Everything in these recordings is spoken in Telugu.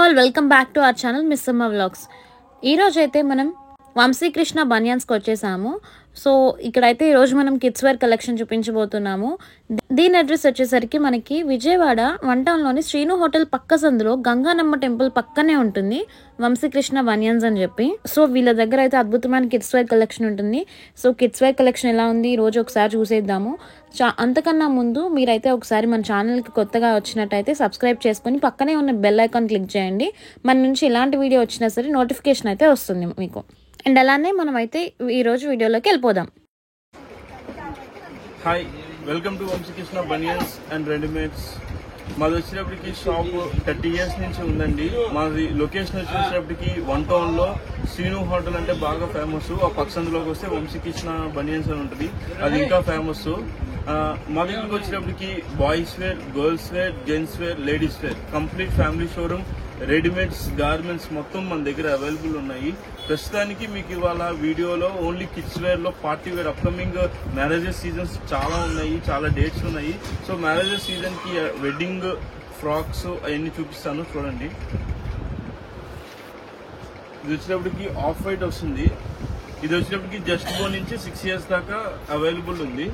All welcome back to our channel miss అమ్మ వ్లాగ్స్. ఈరోజు అయితే మనం వంశీకృష్ణ బనియన్స్కి వచ్చేసాము. సో ఇక్కడైతే ఈరోజు మనం కిడ్స్ వేర్ కలెక్షన్ చూపించబోతున్నాము. దీని అడ్రస్ వచ్చేసరికి మనకి విజయవాడ వన్ టౌన్లోని శ్రీను హోటల్ పక్క సందులో గంగానమ్మ టెంపుల్ పక్కనే ఉంటుంది వంశీకృష్ణ బనియన్స్ అని చెప్పి. సో వీళ్ళ దగ్గర అయితే అద్భుతమైన కిడ్స్ వేర్ కలెక్షన్ ఉంటుంది. సో కిడ్స్ వేర్ కలెక్షన్ ఎలా ఉంది ఈరోజు ఒకసారి చూసేద్దాము. అంతకన్నా ముందు మీరైతే ఒకసారి మన ఛానల్కి కొత్తగా వచ్చినట్టయితే సబ్స్క్రైబ్ చేసుకొని పక్కనే ఉన్న బెల్ ఐకాన్ క్లిక్ చేయండి. మన నుంచి ఎలాంటి వీడియో వచ్చినా సరే నోటిఫికేషన్ అయితే వస్తుంది మీకు. అండ్ అలానే మనం అయితే ఈరోజు వీడియోలోకి వెళ్ళిపోదాం. Hi, welcome to Vamsikrishna banians and readymades. మాది వచ్చేటప్పటికి షాప్ 30 years నుంచి ఉందండి. మాది లొకేషన్ వచ్చేటప్పటికి వన్ టౌన్ లో శ్రీను హోటల్ అంటే బాగా ఫేమస్. ఆ పక్షంలోకి వస్తే వంశీకృష్ణ బనియన్స్ అని ఉంటుంది, అది ఇంకా ఫేమస్. మా దగ్గరకు వచ్చేటప్పటికి boys wear, girls wear, gents wear, ladies wear complete family showroom. Readymades, garments మొత్తం మన దగ్గర అవైలబుల్ ఉన్నాయి. ప్రస్తుతానికి మీకు ఇవాళ వీడియోలో ఓన్లీ కిడ్స్ వేర్ లో party wear upcoming marriages seasons చాలా ఉన్నాయి, చాలా డేట్స్ ఉన్నాయి. సో మ్యారేజెస్ సీజన్ కి వెడ్డింగ్ ఫ్రాక్స్ అవన్నీ చూపిస్తాను, చూడండి. ఇది వచ్చేటప్పటికి ఆఫ్ వైట్ వస్తుంది. ఇది వచ్చేటప్పటికి జస్ట్ బో నుంచి 6 years దాకా అవైలబుల్ ఉంది.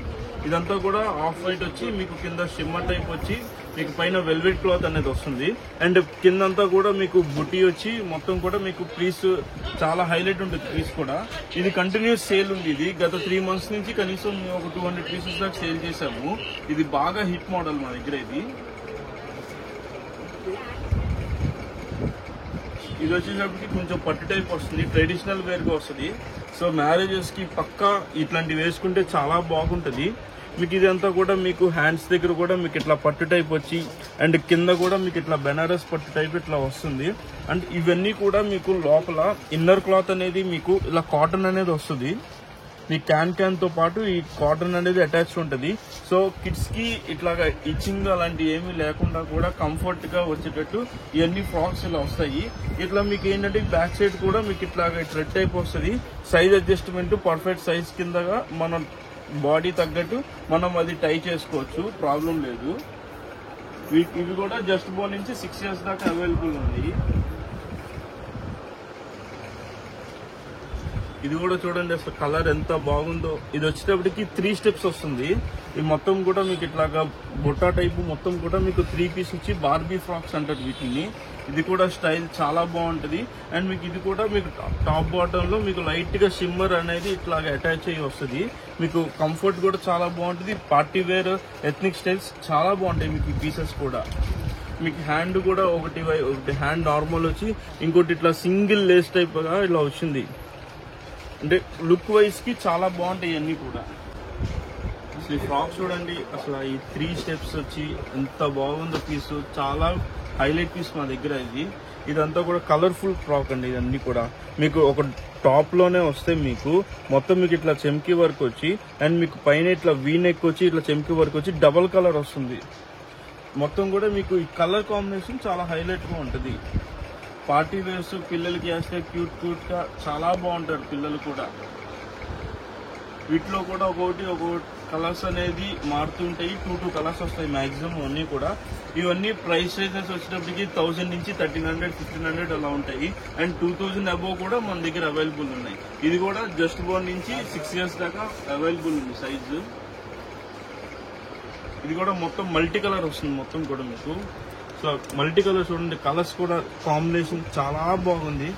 ఇదంతా కూడా ఆఫ్ వైట్ వచ్చి మీకు కింద షిమ్మర్ టైప్ వచ్చి మీకు పైన వెల్వెట్ క్లాత్ అనేది వస్తుంది. అండ్ కిందంతా కూడా మీకు బుట్టి వచ్చి మొత్తం కూడా మీకు పీస్ చాలా హైలైట్ ఉంటుంది. పీస్ కూడా ఇది కంటిన్యూస్ సేల్ ఉంది. ఇది గత 3 months నుంచి కనీసం ఒక 200 pieces దాకా సేల్ చేశాము. ఇది బాగా హిట్ మోడల్ మా దగ్గర. ఇది వచ్చేటప్పటికి కొంచెం పట్టు టైప్ వస్తుంది, ట్రెడిషనల్ వేర్ గా వస్తుంది. సో మ్యారేజెస్ కి పక్కా ఇట్లాంటివి వేసుకుంటే చాలా బాగుంటది. మీకు ఇదంతా కూడా మీకు హ్యాండ్స్ దగ్గర కూడా మీకు ఇట్లా పట్టు టైప్ వచ్చి అండ్ కింద కూడా మీకు ఇట్లా బెనారస్ పట్టు టైప్ ఇట్లా వస్తుంది. అండ్ ఇవన్నీ కూడా మీకు లోపల ఇన్నర్ క్లాత్ అనేది మీకు ఇలా కాటన్ అనేది వస్తుంది. మీ క్యాన్ తో పాటు ఈ కాటన్ అనేది అటాచ్ ఉంటుంది. సో కిడ్స్ కి ఇట్లాగా ఇచ్చింగ్ అలాంటి ఏమీ లేకుండా కూడా కంఫర్ట్ గా వచ్చేటట్టు ఇవన్నీ ఫ్రాక్స్ ఇలా వస్తాయి. ఇట్లా మీకు ఏంటంటే బ్యాక్ సైడ్ కూడా మీకు ఇట్లాగా థ్రెడ్ టైప్ వస్తుంది. సైజ్ అడ్జస్ట్మెంట్ పర్ఫెక్ట్ సైజ్ కిందగా మనం బాడీ తగ్గట్టు మనం అది టై చేసుకోవచ్చు, ప్రాబ్లం లేదు. ఇవి కూడా జస్ట్ బో నుంచి 6 years దాకా అవైలబుల్ ఉన్నాయి. ఇది కూడా చూడండి అసలు కలర్ ఎంత బాగుందో. ఇది వచ్చేటప్పటికి 3 steps వస్తుంది. ఇది మొత్తం కూడా మీకు ఇట్లాగా బుట్టా టైపు మొత్తం కూడా మీకు 3 piece వచ్చి బార్బీ ఫ్రాక్స్ అంటారు వీటిని. ఇది కూడా స్టైల్ చాలా బాగుంటది. అండ్ మీకు ఇది కూడా మీకు టాప్ బాటమ్ లో మీకు లైట్ గా షిమ్మర్ అనేది ఇట్లాగా అటాచ్ అయ్యి వస్తుంది. మీకు కంఫర్ట్ కూడా చాలా బాగుంటది. పార్టీ వేర్, ఎథ్నిక్ స్టైల్స్ చాలా బాగుంటాయి మీకు ఈ పీసెస్ కూడా. మీకు హ్యాండ్ కూడా ఒకటి హ్యాండ్ నార్మల్ వచ్చి ఇంకోటి ఇట్లా సింగిల్ లేస్ టైప్ గా ఇలా వచ్చింది. అంటే లుక్ వైజ్ కి చాలా బాగుంటాయి అన్ని కూడా. అసలు ఈ ఫ్రాక్ చూడండి, అసలు ఈ 3 steps వచ్చి ఎంత బాగుందో పీస్. చాలా హైలైట్ పీస్ మా దగ్గర. ఇదంతా కూడా కలర్ఫుల్ ఫ్రాక్ అండి. ఇదన్నీ కూడా మీకు ఒక టాప్ లోనే వస్తే మీకు మొత్తం మీకు ఇట్లా చెమ్కీ వర్క్ వచ్చి అండ్ మీకు పైన ఇట్లా వీ నెక్ వచ్చి ఇట్లా చెమ్కీ వర్క్ వచ్చి డబల్ కలర్ వస్తుంది. మొత్తం కూడా మీకు ఈ కలర్ కాంబినేషన్ చాలా హైలైట్ గా ఉంటది. పార్టీ వేర్స్ పిల్లలకి వేస్తే క్యూట్ గా చాలా బాగుంటారు పిల్లలు కూడా. వీటిలో కూడా ఒక్కొక్కటి కలర్స్ అనేది మారుతుంటాయి. 2 కలర్స్ వస్తాయి మాక్సిమం అన్ని కూడా. ఇవన్నీ ప్రైస్ రేంజెస్ వచ్చేటప్పటికి 1000 నుంచి 1300, 1500 అలా ఉంటాయి. అండ్ 2000 అబోవ్ కూడా మన దగ్గర అవైలబుల్ ఉన్నాయి. ఇది కూడా జస్ట్ బోర్న్ నుంచి 6 years దాకా అవైలబుల్ ఉంది సైజు. ఇది కూడా మొత్తం మల్టీ కలర్ వస్తుంది మొత్తం కూడా మీకు. సో మల్టీ కలర్ చూడండి, కలర్స్ కూడా కాంబినేషన్ చాలా బాగుంది.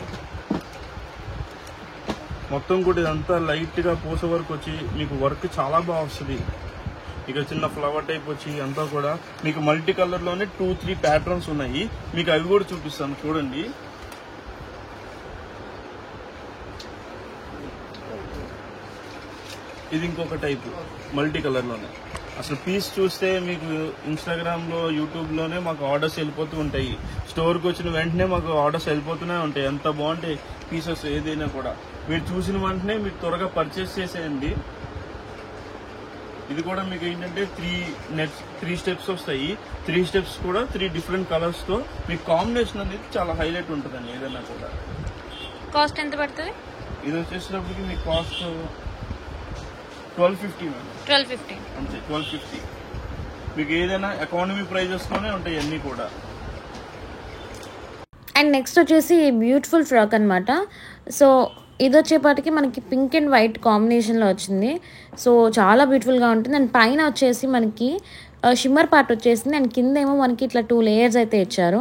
మొత్తం కూడా ఇదంతా లైట్ గా పూస వర్క్ వచ్చి మీకు వర్క్ చాలా బాగా వస్తుంది. ఇక చిన్న ఫ్లవర్ టైప్ వచ్చి అంతా కూడా మీకు మల్టీ కలర్ లోనే 2-3 ప్యాటర్న్స్ ఉన్నాయి. మీకు అవి కూడా చూపిస్తాను చూడండి. ఇది ఇంకొక టైప్ మల్టీ కలర్ లోనే. అసలు పీస్ చూస్తే మీకు ఇన్స్టాగ్రామ్ లో, యూట్యూబ్ లోనే మాకు ఆర్డర్స్ వెళ్ళిపోతూ ఉంటాయి. స్టోర్ కి వచ్చిన వెంటనే మాకు ఆర్డర్స్ వెళ్ళిపోతూనే ఉంటాయి. ఎంత బాగుంటాయి పీసెస్ ఏదైనా కూడా. మీరు చూసిన వెంటనే మీరు త్వరగా పర్చేస్ చేసేయండి. ఇది కూడా మీకు ఏంటంటే 3 steps వస్తాయి. 3 steps కూడా 3 different కలర్స్ తో మీకు కాంబినేషన్ అనేది చాలా హైలైట్ ఉంటుందండి ఏదైనా కూడా. కాస్ట్ ఎంత పడుతుంది? ఇది వచ్చేసినప్పటికి మీకు కాస్ట్ 1250 మేడం. 1250 అంతే, 1250. మీకు ఏదైనా ఎకానమీ ప్రైజెస్ లోనే ఉంటాయి అన్ని కూడా. అండ్ నెక్స్ట్ వచ్చేసి బ్యూటిఫుల్ ఫ్రాక్ అనమాట. సో ఇది వచ్చేపాటికి మనకి పింక్ అండ్ వైట్ కాంబినేషన్లో వచ్చింది. సో చాలా బ్యూటిఫుల్గా ఉంటుంది. అండ్ పైన వచ్చేసి మనకి షిమ్మర్ పార్ట్ వచ్చేసింది. అండ్ కింద ఏమో మనకి ఇట్లా 2 లేయర్స్ అయితే ఇచ్చారు.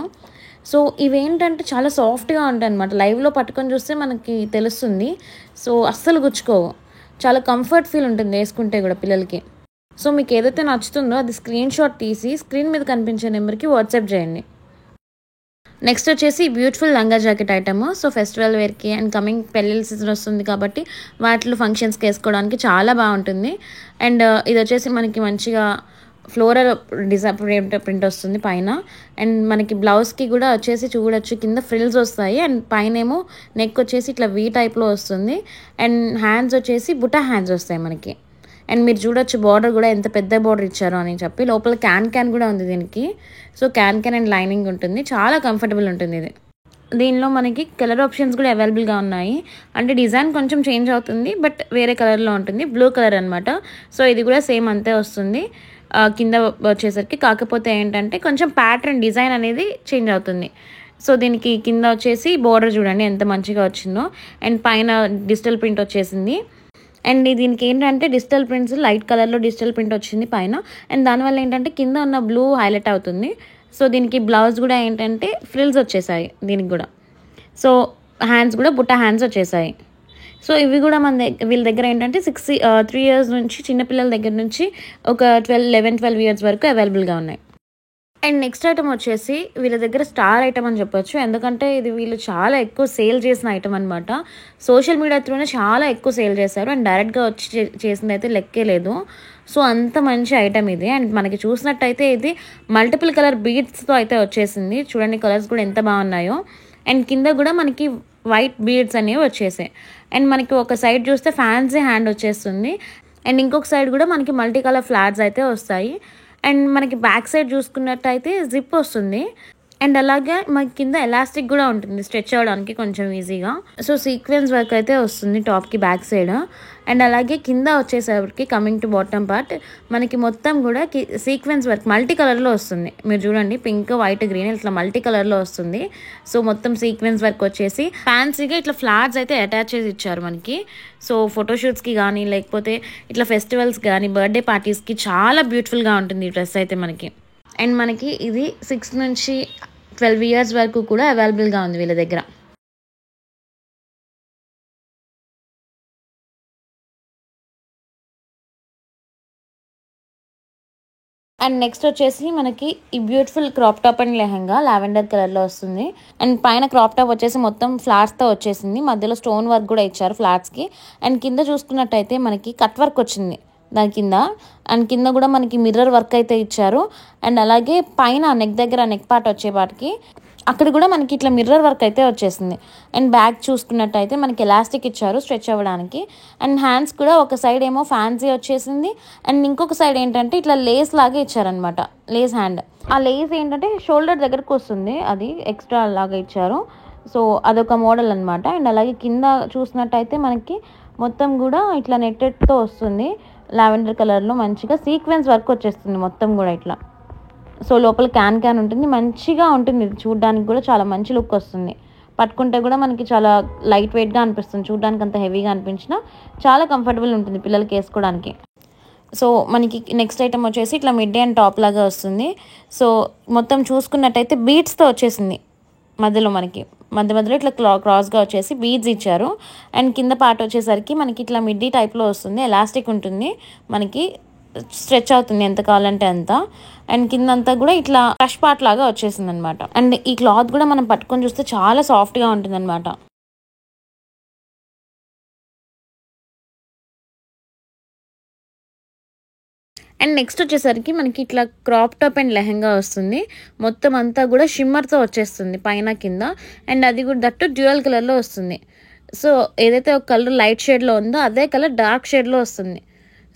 సో ఇవేంటంటే చాలా సాఫ్ట్గా ఉంటాయి అనమాట. లైవ్లో పట్టుకొని చూస్తే మనకి తెలుస్తుంది. సో అస్సలు గుచ్చుకోవు, చాలా కంఫర్ట్ ఫీల్ ఉంటుంది వేసుకుంటే కూడా పిల్లలకి. సో మీకు ఏదైతే నచ్చుతుందో అది స్క్రీన్ షాట్ తీసి స్క్రీన్ మీద కనిపించే నెంబర్కి వాట్సాప్ చేయండి. నెక్స్ట్ వచ్చేసి బ్యూటిఫుల్ లంగా జాకెట్ ఐటమ్. సో ఫెస్టివల్ వేర్కి అండ్ కమింగ్ పెళ్ళిళ్ళ సీజన్ వస్తుంది కాబట్టి వాటిలో ఫంక్షన్స్కి వేసుకోవడానికి చాలా బాగుంటుంది. అండ్ ఇది వచ్చేసి మనకి మంచిగా ఫ్లోరల్ డిజైన్ ప్రింట్ వస్తుంది పైన. అండ్ మనకి బ్లౌజ్కి కూడా వచ్చేసి చూడొచ్చు కింద ఫ్రిల్స్ వస్తాయి. అండ్ పైన ఏమో నెక్ వచ్చేసి ఇట్లా వీ టైప్లో వస్తుంది. అండ్ హ్యాండ్స్ వచ్చేసి బుటా హ్యాండ్స్ వస్తాయి మనకి. అండ్ మీరు చూడొచ్చు బార్డర్ కూడా ఎంత పెద్ద బార్డర్ ఇచ్చారో అని చెప్పి. లోపల క్యాన్ కూడా ఉంది దీనికి. సో క్యాన్ అండ్ లైనింగ్ ఉంటుంది, చాలా కంఫర్టబుల్ ఉంటుంది ఇది. దీనిలో మనకి కలర్ ఆప్షన్స్ కూడా అవైలబుల్గా ఉన్నాయి. అంటే డిజైన్ కొంచెం చేంజ్ అవుతుంది, బట్ వేరే కలర్లో ఉంటుంది, బ్లూ కలర్ అనమాట. సో ఇది కూడా సేమ్ అంతే వస్తుంది కింద వచ్చేసరికి. కాకపోతే ఏంటంటే కొంచెం ప్యాటర్న్ డిజైన్ అనేది చేంజ్ అవుతుంది. సో దీనికి కింద వచ్చేసి బార్డర్ చూడండి ఎంత మంచిగా వచ్చిందో. అండ్ పైన డిజిటల్ ప్రింట్ వచ్చేసింది. అండ్ దీనికి ఏంటంటే డిజిటల్ ప్రింట్స్ లైట్ కలర్లో డిజిటల్ ప్రింట్ వచ్చింది పైన. అండ్ దానివల్ల ఏంటంటే కింద ఉన్న బ్లూ హైలైట్ అవుతుంది. సో దీనికి బ్లౌజ్ కూడా ఏంటంటే ఫ్రిల్స్ వచ్చేసాయి దీనికి కూడా. సో హ్యాండ్స్ కూడా బుట్ట హ్యాండ్స్ వచ్చేసాయి. సో ఇవి కూడా వీళ్ళ దగ్గర ఏంటంటే 3 years నుంచి చిన్నపిల్లల దగ్గర నుంచి ఒక 11-12 years వరకు అవైలబుల్గా ఉన్నాయి. అండ్ నెక్స్ట్ ఐటమ్ వచ్చేసి వీళ్ళ దగ్గర స్టార్ ఐటమ్ అని చెప్పొచ్చు. ఎందుకంటే ఇది వీళ్ళు చాలా ఎక్కువ సేల్ చేసిన ఐటమ్ అనమాట. సోషల్ మీడియా త్రూనే చాలా ఎక్కువ సేల్ చేశారు. అండ్ డైరెక్ట్గా వచ్చి చేసింది అయితే లెక్కే లేదు. సో అంత మంచి ఐటమ్ ఇది. అండ్ మనకి చూసినట్టయితే ఇది మల్టిపుల్ కలర్ బీడ్స్తో అయితే వచ్చేసింది. చూడండి కలర్స్ కూడా ఎంత బాగున్నాయో. అండ్ కింద కూడా మనకి వైట్ బీడ్స్ అనేవి వచ్చేసాయి. అండ్ మనకి ఒక సైడ్ చూస్తే ఫ్యాన్సీ హ్యాండ్ వచ్చేస్తుంది. అండ్ ఇంకొక సైడ్ కూడా మనకి మల్టీ కలర్ ఫ్లాట్స్ అయితే వస్తాయి. అండ్ మనకి బ్యాక్ సైడ్ చూసుకున్నట్టయితే జిప్ వస్తుంది. అండ్ అలాగే మనకి కింద ఎలాస్టిక్ కూడా ఉంటుంది స్ట్రెచ్ అవ్వడానికి కొంచెం ఈజీగా. సో సీక్వెన్స్ వర్క్ అయితే వస్తుంది టాప్కి బ్యాక్ సైడ్. అండ్ అలాగే కింద వచ్చేసరికి కమింగ్ టు బాటమ్ పార్ట్ మనకి మొత్తం కూడా సీక్వెన్స్ వర్క్ మల్టీ కలర్లో వస్తుంది. మీరు చూడండి పింక్, వైట్, గ్రీన్ ఇట్లా మల్టీ కలర్లో వస్తుంది. సో మొత్తం సీక్వెన్స్ వర్క్ వచ్చేసి ఫ్యాన్సీగా ఇట్లా ఫ్లాట్స్ అయితే అటాచ్ చేసి ఇచ్చారు మనకి. సో ఫోటోషూట్స్కి కానీ లేకపోతే ఇట్లా ఫెస్టివల్స్ కానీ బర్త్డే పార్టీస్కి చాలా బ్యూటిఫుల్గా ఉంటుంది ఈ డ్రెస్ అయితే మనకి. అండ్ మనకి ఇది 6 నుంచి 12 years వరకు కూడా అవైలబుల్గా ఉంది వీళ్ళ దగ్గర. అండ్ నెక్స్ట్ వచ్చేసి మనకి ఈ beautiful crop top and lehenga lavender కలర్లో వస్తుంది. అండ్ పైన క్రాప్ టాప్ వచ్చేసి మొత్తం ఫ్లాట్స్తో వచ్చేసింది. మధ్యలో స్టోన్ వర్క్ కూడా ఇచ్చారు ఫ్లాట్స్కి. అండ్ కింద చూసుకున్నట్టయితే మనకి కట్ వర్క్ వచ్చింది దాని కింద. అండ్ కింద కూడా మనకి మిర్రర్ వర్క్ అయితే ఇచ్చారు. అండ్ అలాగే పైన నెక్ దగ్గర నెక్ పార్ట్ వచ్చేపాటికి అక్కడ కూడా మనకి ఇట్లా మిర్రర్ వర్క్ అయితే వచ్చేసింది. అండ్ బ్యాక్ చూసుకున్నట్టయితే మనకి ఎలాస్టిక్ ఇచ్చారు స్ట్రెచ్ అవ్వడానికి. అండ్ హ్యాండ్స్ కూడా ఒక సైడ్ ఏమో ఫ్యాన్సీ వచ్చేసింది. అండ్ ఇంకొక సైడ్ ఏంటంటే ఇట్లా లేస్ లాగా ఇచ్చారనమాట, లేస్ హ్యాండ్. ఆ లేస్ ఏంటంటే షోల్డర్ దగ్గరకు వస్తుంది, అది ఎక్స్ట్రా లాగా ఇచ్చారు. సో అదొక మోడల్ అనమాట. అండ్ అలాగే కింద చూసినట్టయితే మనకి మొత్తం కూడా ఇట్లా నెట్టెడ్తో వస్తుంది లావెండర్ కలర్లో. మంచిగా సీక్వెన్స్ వర్క్ వచ్చేస్తుంది మొత్తం కూడా ఇట్లా. సో లోపల క్యాన్ ఉంటుంది, మంచిగా ఉంటుంది. ఇది చూడడానికి కూడా చాలా మంచి లుక్ వస్తుంది. పట్టుకుంటే కూడా మనకి చాలా లైట్ వెయిట్గా అనిపిస్తుంది. చూడడానికి అంత హెవీగా అనిపించినా చాలా కంఫర్టబుల్ ఉంటుంది పిల్లలకి వేసుకోవడానికి. సో మనకి నెక్స్ట్ ఐటమ్ వచ్చేసి ఇట్లా మిడ్ అండ్ టాప్ లాగా వస్తుంది. సో మొత్తం చూసుకున్నట్టయితే బీడ్స్తో వచ్చేసింది. మధ్యలో మనకి మధ్యలో ఇట్లా క్రాస్గా వచ్చేసి బీడ్స్ ఇచ్చారు. అండ్ కింద పార్ట్ వచ్చేసరికి మనకి ఇట్లా మిడ్డీ టైప్లో వస్తుంది. ఎలాస్టిక్ ఉంటుంది, మనకి స్ట్రెచ్ అవుతుంది ఎంత కావాలంటే అంత. అండ్ కిందంతా కూడా ఇట్లా క్రష్ పార్ట్ లాగా వచ్చేసింది అనమాట. అండ్ ఈ క్లాత్ కూడా మనం పట్టుకొని చూస్తే చాలా సాఫ్ట్గా ఉంటుంది అనమాట. అండ్ నెక్స్ట్ వచ్చేసరికి మనకి ఇట్లా క్రాప్ టాప్ అండ్ లెహంగా వస్తుంది. మొత్తం అంతా కూడా షిమ్మర్తో వచ్చేస్తుంది పైన కింద. అండ్ అది కూడా దట్టు డ్యూయల్ కలర్లో వస్తుంది. సో ఏదైతే ఒక కలర్ లైట్ షేడ్లో ఉందో అదే కలర్ డార్క్ షేడ్లో వస్తుంది.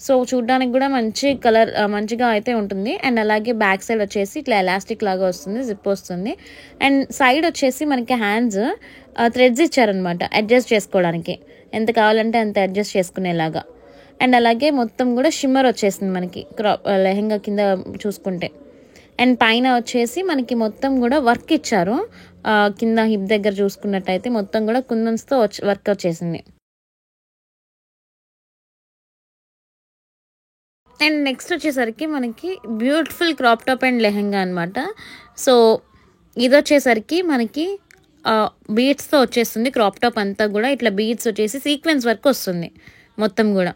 సో చూడడానికి కూడా మంచి కలర్ మంచిగా అయితే ఉంటుంది. అండ్ అలాగే బ్యాక్ సైడ్ వచ్చేసి ఇట్లా ఎలాస్టిక్ లాగా వస్తుంది, జిప్ వస్తుంది. అండ్ సైడ్ వచ్చేసి మనకి హ్యాండ్స్ థ్రెడ్స్ ఇచ్చారనమాట అడ్జస్ట్ చేసుకోవడానికి, ఎంత కావాలంటే అంత అడ్జస్ట్ చేసుకునేలాగా. అండ్ అలాగే మొత్తం కూడా షిమ్మర్ వచ్చేసింది మనకి లెహంగా కింద చూసుకుంటే. అండ్ పైన వచ్చేసి మనకి మొత్తం కూడా వర్క్ ఇచ్చారు. కింద హిప్ దగ్గర చూసుకున్నట్టయితే మొత్తం కూడా కుందన్స్తో వర్క్ వచ్చేసింది. అండ్ నెక్స్ట్ వచ్చేసరికి మనకి beautiful crop top and lehenga అనమాట. సో ఇది వచ్చేసరికి మనకి బీడ్స్తో వచ్చేస్తుంది. క్రాప్ టాప్ అంతా కూడా ఇట్లా బీడ్స్ వచ్చేసి సీక్వెన్స్ వర్క్ వస్తుంది మొత్తం కూడా.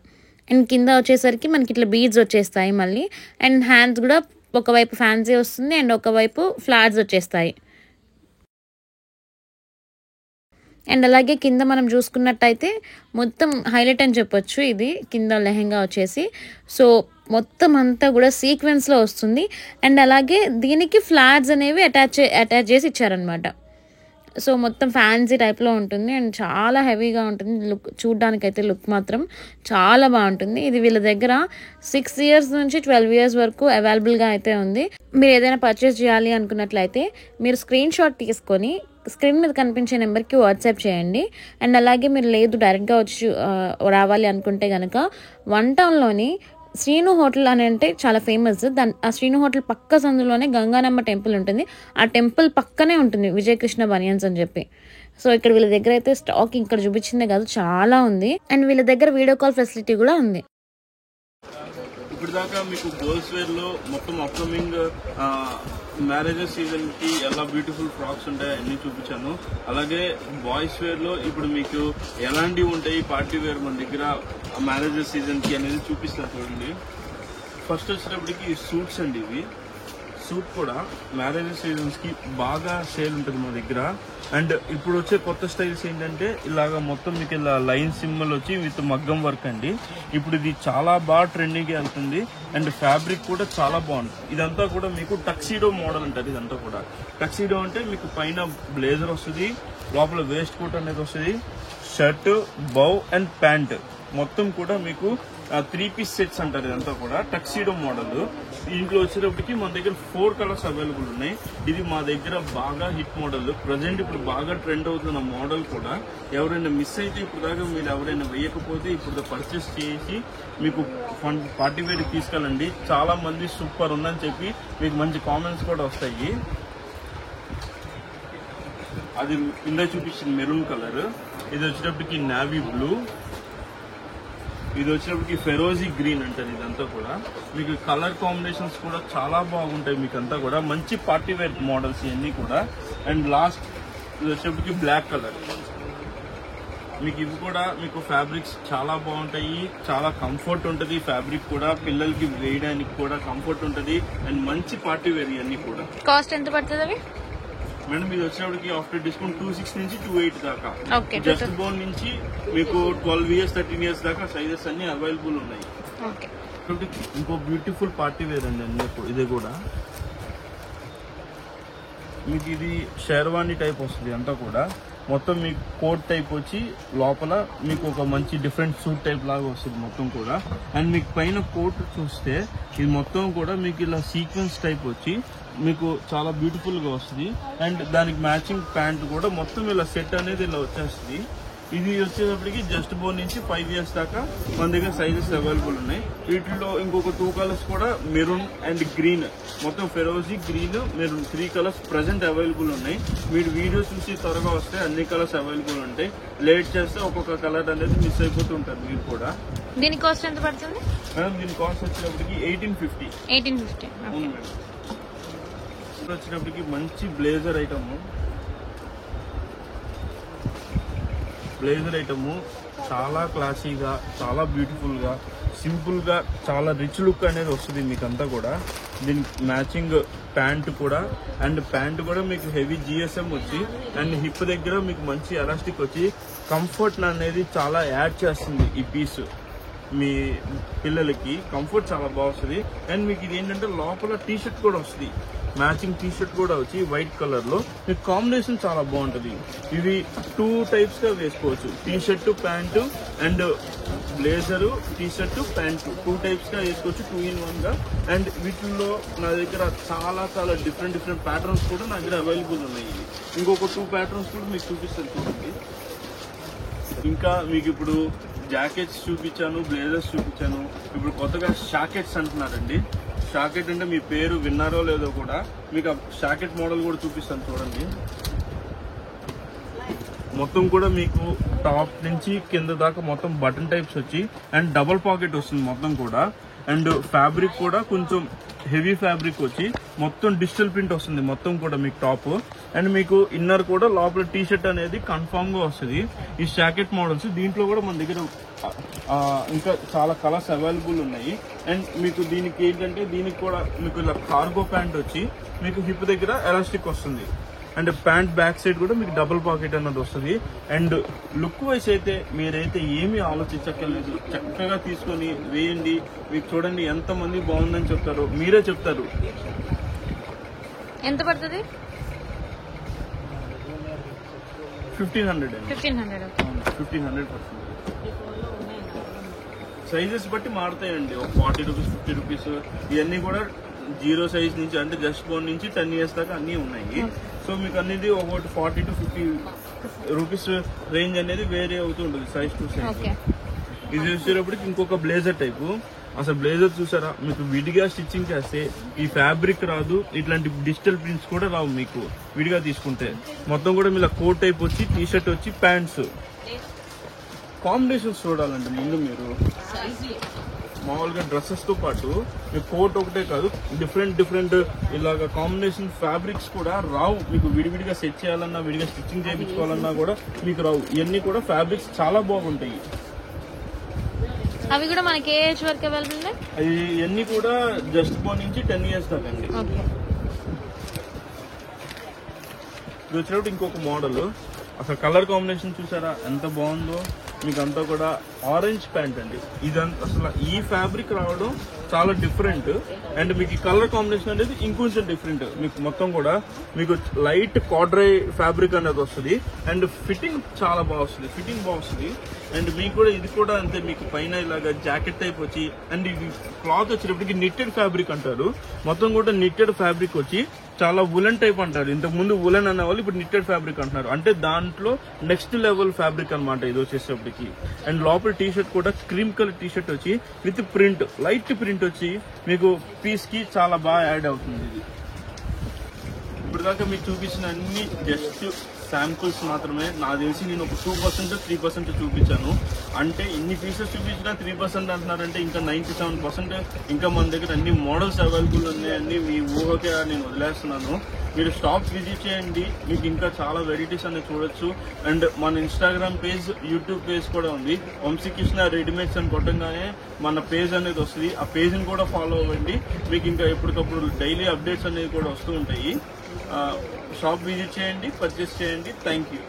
అండ్ కింద వచ్చేసరికి మనకి ఇట్లా బీడ్స్ వచ్చేస్తాయి మళ్ళీ. అండ్ హ్యాండ్స్ కూడా ఒకవైపు ఫ్యాన్సీ వస్తుంది అండ్ ఒకవైపు ఫ్లాట్స్ వచ్చేస్తాయి. అండ్ అలాగే కింద మనం చూసుకున్నట్టయితే మొత్తం హైలైట్ అని చెప్పొచ్చు. ఇది కింద లెహెంగా వచ్చేసి సో మొత్తం అంతా కూడా సీక్వెన్స్లో వస్తుంది. అండ్ అలాగే దీనికి ఫ్లాట్స్ అనేవి అటాచ్ చేసి ఇచ్చారనమాట. సో మొత్తం ఫ్యాన్సీ టైప్లో ఉంటుంది అండ్ చాలా హెవీగా ఉంటుంది. లుక్ చూడ్డానికైతే లుక్ మాత్రం చాలా బాగుంటుంది. ఇది వీళ్ళ దగ్గర 6 years నుంచి 12 years వరకు అవైలబుల్గా అయితే ఉంది. మీరు ఏదైనా పర్చేస్ చేయాలి అనుకున్నట్లయితే మీరు స్క్రీన్ షాట్ తీసుకొని స్క్రీన్ మీద కనిపించే నెంబర్కి వాట్సాప్ చేయండి. అండ్ అలాగే మీరు లేదు డైరెక్ట్గా వచ్చి రావాలి అనుకుంటే కనుక 1 Townలోని శ్రీను హోటల్ అని అంటే చాలా ఫేమస్. ఆ శ్రీను హోటల్ పక్క సందులోనే గంగానమ్మ టెంపుల్ ఉంటుంది. ఆ టెంపుల్ పక్కనే ఉంటుంది విజయకృష్ణ బనియన్స్ అని చెప్పి. సో ఇక్కడ వీళ్ళ దగ్గర అయితే స్టాక్ ఇక్కడ చూపించిందే కాదు చాలా ఉంది. అండ్ వీళ్ళ దగ్గర వీడియో కాల్ ఫెసిలిటీ కూడా ఉంది. ఇప్పుడు దాకా మీకు గర్ల్స్ వేర్ లో మొత్తం అప్కమింగ్ మ్యారేజెస్ సీజన్ కి ఎలా బ్యూటిఫుల్ ఫ్రాక్స్ ఉంటాయి అన్ని చూపించాను. అలాగే బాయ్స్ వేర్ లో ఇప్పుడు మీకు ఎలాంటివి ఉంటాయి పార్టీ వేర్ మన దగ్గర మ్యారేజెస్ సీజన్ కి అనేది చూపిస్తాను చూడండి. ఫస్ట్ వచ్చేటప్పటికి సూట్స్ అండి. ఇవి సూట్ కూడా మ్యారేజెస్ సీజన్స్ కి బాగా సేల్ ఉంటుంది మా దగ్గర. అండ్ ఇప్పుడు వచ్చే కొత్త స్టైల్స్ ఏంటంటే ఇలాగా మొత్తం మీకు ఇలా లైన్ సింబల్ వచ్చి విత్ మగ్గం వర్క్ అండి. ఇప్పుడు ఇది చాలా బాగా ట్రెండింగ్ వెళ్తుంది. అండ్ ఫ్యాబ్రిక్ కూడా చాలా బాగుంటుంది. ఇదంతా కూడా మీకు టక్సీడో మోడల్ అంటారు. ఇదంతా కూడా టక్సీడో అంటే మీకు పైన బ్లేజర్ వస్తుంది, లోపల వేస్ట్ కోట్ అనేది వస్తుంది, షర్ట్, బౌ అండ్ ప్యాంట్ మొత్తం కూడా మీకు 3 piece సెట్స్ అంటారు. ఇదంతా కూడా టక్సీడో మోడల్. ఇంట్లో వచ్చేటప్పటికి మన దగ్గర 4 colors అవైలబుల్ ఉన్నాయి. ఇది మా దగ్గర బాగా హిట్ మోడల్. ప్రజెంట్ ఇప్పుడు బాగా ట్రెండ్ అవుతున్న మోడల్ కూడా. ఎవరైనా మిస్ అయితే ఇప్పుడు దాకా మీరు ఎవరైనా వేయకపోతే ఇప్పుడు పర్చేస్ చేసి మీకు పార్టీ వేర్కి తీసుకెళ్ళండి. చాలా మంది సూపర్ ఉందని చెప్పి మీకు మంచి కామెంట్స్ కూడా వస్తాయి. అది ఇందా చూపించింది మెరూన్ కలర్. ఇది వచ్చేటప్పటికి నావీ బ్లూ. ఇది వచ్చేటప్పటికి ఫెరోజీ గ్రీన్ అంటారు. ఇదంతా కూడా మీకు కలర్ కాంబినేషన్స్ కూడా చాలా బాగుంటాయి. మీకు అంతా కూడా మంచి పార్టీ వేర్ మోడల్స్ ఇవన్నీ కూడా. అండ్ లాస్ట్ ఇది వచ్చేటప్పటికి బ్లాక్ కలర్. మీకు ఇవి కూడా మీకు ఫ్యాబ్రిక్స్ చాలా బాగుంటాయి. చాలా కంఫర్ట్ ఉంటుంది ఫ్యాబ్రిక్ కూడా. పిల్లలకి వేయడానికి కూడా కంఫర్ట్ ఉంటుంది. అండ్ మంచి పార్టీ వేర్ ఇవన్నీ కూడా. కాస్ట్ ఎంత పడుతుంది అవి మేడం? ఇది వచ్చేటప్పటికి ఆఫ్టర్ డిస్కౌంట్ 26 నుంచి 28 దాకా. జస్ట్ బోన్ నుంచి మీకు 12 years 13 years దాకా సైజెస్ అన్ని అవైలబుల్ ఉన్నాయి. ఇంకో బ్యూటిఫుల్ పార్టీ వేర్ అండి అన్ని. ఇది కూడా మీకు ఇది షెర్వానీ టైప్ వస్తుంది. అంతా కూడా మొత్తం మీకు కోట్ టైప్ వచ్చి లోపల మీకు ఒక మంచి డిఫరెంట్ సూట్ టైప్ లాగా వస్తుంది మొత్తం కూడా. అండ్ మీకు పైన కోట్ చూస్తే ఇది మొత్తం కూడా మీకు ఇలా సీక్వెన్స్ టైప్ వచ్చి మీకు చాలా బ్యూటిఫుల్ గా వస్తుంది. అండ్ దానికి మ్యాచింగ్ ప్యాంట్ కూడా మొత్తం ఇలా సెట్ అనేది ఇలా వచ్చేస్తుంది. ఇది వచ్చేటప్పటికి జస్ట్ బోన్ నుంచి 5 years దాకా మన దగ్గర సైజెస్ అవైలబుల్ ఉన్నాయి. వీటిలో ఇంకొక 2 colors కూడా మెరూన్ అండ్ గ్రీన్, మొత్తం ఫెరోజీ, green, maroon 3 colors present available ఉన్నాయి. మీరు వీడియో చూసి త్వరగా వస్తే అన్ని కలర్స్ అవైలబుల్ ఉంటాయి. లేట్ చేస్తే ఒక్కొక్క కలర్ అనేది మిస్ అయిపోతుంటారు మీరు కూడా. దీని కాస్ట్ ఎంత పడుతుంది మేడం? దీని కాస్ట్ వచ్చేటప్పటికి 1850. 1850. అవును మేడం. వచ్చేటప్పటికి మంచి బ్లేజర్ ఐటమ్. బ్లేజర్ ఐటమ్ చాలా క్లాసీగా, చాలా బ్యూటిఫుల్ గా, సింపుల్ గా, చాలా రిచ్ లుక్ అనేది వస్తుంది మీకు అంతా కూడా. దీనికి మ్యాచింగ్ ప్యాంట్ కూడా. అండ్ ప్యాంట్ కూడా మీకు హెవీ జిఎస్ఎం వచ్చి అండ్ హిప్ దగ్గర మీకు మంచి ఎలాస్టిక్ వచ్చి కంఫర్ట్ అనేది చాలా యాడ్ చేస్తుంది. ఈ పీస్ మీ పిల్లలకి కంఫర్ట్ చాలా బాగుంటుంది. అండ్ మీకు ఇది ఏంటంటే లోపల టీ షర్ట్ కూడా వస్తుంది. మ్యాచింగ్ టీ షర్ట్ కూడా వచ్చి వైట్ కలర్ లో. మీకు కాంబినేషన్ చాలా బాగుంటుంది. ఇది 2 types గా వేసుకోవచ్చు. T shirt, pant and blazer, T shirt, pant 2 types గా వేసుకోవచ్చు, 2 in 1 గా. అండ్ వీటిల్లో నా దగ్గర చాలా చాలా డిఫరెంట్ ప్యాటర్న్స్ కూడా నా దగ్గర అవైలబుల్ ఉన్నాయి. ఇంకొక 2 patterns కూడా మీకు చూపిస్తాను చూడండి. ఇంకా మీకు ఇప్పుడు జాకెట్స్ చూపించాను, బ్లేజర్స్ చూపించాను. ఇప్పుడు కొత్తగా షాకెట్స్ అంటున్నారండి. షాకెట్ అంటే మీ పేరు విన్నారో లేదో కూడా. మీకు ఆ షాకెట్ మోడల్ కూడా చూపిస్తాను చూడండి. మొత్తం కూడా మీకు టాప్ నుంచి కింద దాకా మొత్తం బటన్ టైప్స్ వచ్చి అండ్ డబుల్ పాకెట్ వస్తుంది మొత్తం కూడా. అండ్ ఫ్యాబ్రిక్ కూడా కొంచెం హెవీ ఫ్యాబ్రిక్ వచ్చి మొత్తం డిజిటల్ ప్రింట్ వస్తుంది మొత్తం కూడా మీకు టాప్. అండ్ మీకు ఇన్నర్ కూడా లోపల టీ షర్ట్ అనేది కన్ఫామ్ గా వస్తుంది. ఈ జాకెట్ మోడల్స్ దీంట్లో కూడా మన దగ్గర ఇంకా చాలా కలర్స్ అవైలబుల్ ఉన్నాయి. అండ్ మీకు దీనికి ఏంటంటే దీనికి కూడా మీకు ఇలా కార్గో ప్యాంట్ వచ్చి మీకు హిప్ దగ్గర ఎలాస్టిక్ వస్తుంది. అండ్ ప్యాంట్ బ్యాక్ సైడ్ కూడా మీకు డబుల్ పాకెట్ అన్నది వస్తుంది. అండ్ లుక్ వైస్ అయితే మీరైతే ఏమీ ఆలోచించక్కర్లేదు, చక్కగా తీసుకొని వేయండి. మీకు చూడండి ఎంత మంది బాగుందని చెప్తారు, మీరే చెప్తారు. ఎంత పడుతుంది? 1500 1500 పడుతుంది. సైజెస్ బట్టి మారుతాయండి, ఒక 40 రూపీస్ 50 రూపీస్. ఇవన్నీ కూడా 0 సైజ్ నుంచి అంటే జస్ట్ బోన్ నుంచి 10 years దాకా అన్ని ఉన్నాయి. సో మీకు అనేది ఒకటి 40 to 50 రూపీస్ రేంజ్ అనేది వేరే అవుతూ ఉంటుంది సైజ్ టు సైజ్. ఇది చూసేటప్పటికి ఇంకొక బ్లేజర్ టైపు. అసలు బ్లేజర్ చూసారా, మీకు విడిగా స్టిచ్చింగ్ చేస్తే ఈ ఫ్యాబ్రిక్ రాదు, ఇట్లాంటి డిజిటల్ ప్రింట్స్ కూడా రావు మీకు విడిగా తీసుకుంటే. మొత్తం కూడా ఇలా కోట్ టైప్ వచ్చి టీ షర్ట్ వచ్చి ప్యాంట్స్ కాంబినేషన్స్ చూడాలంటే ముందు మీరు మామూలుగా డ్రెస్సెస్ తో పాటు మీకు కోట్ ఒకటే కాదు, డిఫరెంట్ ఇలాగ కాంబినేషన్ ఫ్యాబ్రిక్స్ కూడా రావు మీకు. విడివిడిగా సెట్ చేయాలన్నా విడిగా స్టిచ్చింగ్ చేయించుకోవాలన్నా కూడా మీకు రావు. ఇవన్నీ కూడా ఫ్యాబ్రిక్స్ చాలా బాగుంటాయి. అవి కూడా మనకి ఏ ఏజ్ వరకు అవైలబుల్ ఉన్నాయి? ఇవన్నీ కూడా జస్ట్ బోన్ నుంచి 10 years దాకా అండి. ఇది వచ్చినప్పుడు ఇంకొక మోడల్. అసలు కలర్ కాంబినేషన్ చూసారా ఎంత బాగుందో. మీకు అంతా కూడా ఆరెంజ్ ప్యాంట్ అండి. ఇదంతా అసలు ఈ ఫ్యాబ్రిక్ రావడం చాలా డిఫరెంట్. అండ్ మీకు ఈ కలర్ కాంబినేషన్ అనేది ఇంకొంచెం డిఫరెంట్. మీకు మొత్తం కూడా మీకు లైట్ కార్డ్రై ఫ్యాబ్రిక్ అనేది వస్తుంది. అండ్ ఫిట్టింగ్ చాలా బాగా వస్తుంది. అండ్ మీకు కూడా ఇది కూడా అంతే, మీకు పైన ఇలాగా జాకెట్ టైప్ వచ్చి అండ్ ఇది క్లాత్ వచ్చేటప్పటికి నిట్టెడ్ ఫ్యాబ్రిక్ అంటారు. మొత్తం కూడా నిట్టెడ్ ఫ్యాబ్రిక్ వచ్చి చాలా వులెన్ టైప్ అంటారు. ఇంతకు ముందు వులెన్ అనే వాళ్ళు ఇప్పుడు నిట్టెడ్ ఫ్యాబ్రిక్ అంటున్నారు. అంటే దాంట్లో నెక్స్ట్ లెవెల్ ఫ్యాబ్రిక్ అనమాట ఇది వచ్చేటప్పటికి. అండ్ లోపల టీ షర్ట్ కూడా క్రీమ్ కలర్ టీ షర్ట్ వచ్చి విత్ ప్రింట్, లైట్ ప్రింట్ వచ్చి మీకు పీస్ కి చాలా బాగా యాడ్ అవుతుంది. ఇది ఇప్పుడు దాకా మీకు చూపించిన అన్ని జస్ట్ శాంపుల్స్ మాత్రమే. నాకు తెలిసి నేను ఒక 2% 3% చూపించాను. అంటే ఇన్ని పీసెస్ చూపించినా 3% అంటున్నారంటే ఇంకా 97% ఇంకా మన దగ్గర అన్ని మోడల్స్ అవైలబుల్ ఉన్నాయని మీ ఊహకే నేను వదిలేస్తున్నాను. మీరు షాప్ విజిట్ చేయండి, మీకు ఇంకా చాలా వెరైటీస్ అనేది చూడొచ్చు. అండ్ మన ఇన్స్టాగ్రామ్ పేజ్, యూట్యూబ్ పేజ్ కూడా ఉంది. వంశీకృష్ణ రెడీమేడ్స్ అని కొట్టంగానే మన పేజ్ అనేది వస్తుంది. ఆ పేజ్ని కూడా ఫాలో అవ్వండి. మీకు ఇంకా ఎప్పటికప్పుడు డైలీ అప్డేట్స్ అనేవి కూడా వస్తూ ఉంటాయి. షాప్ విజిట్ చేయండి, పర్చేస్ చేయండి. Thank you.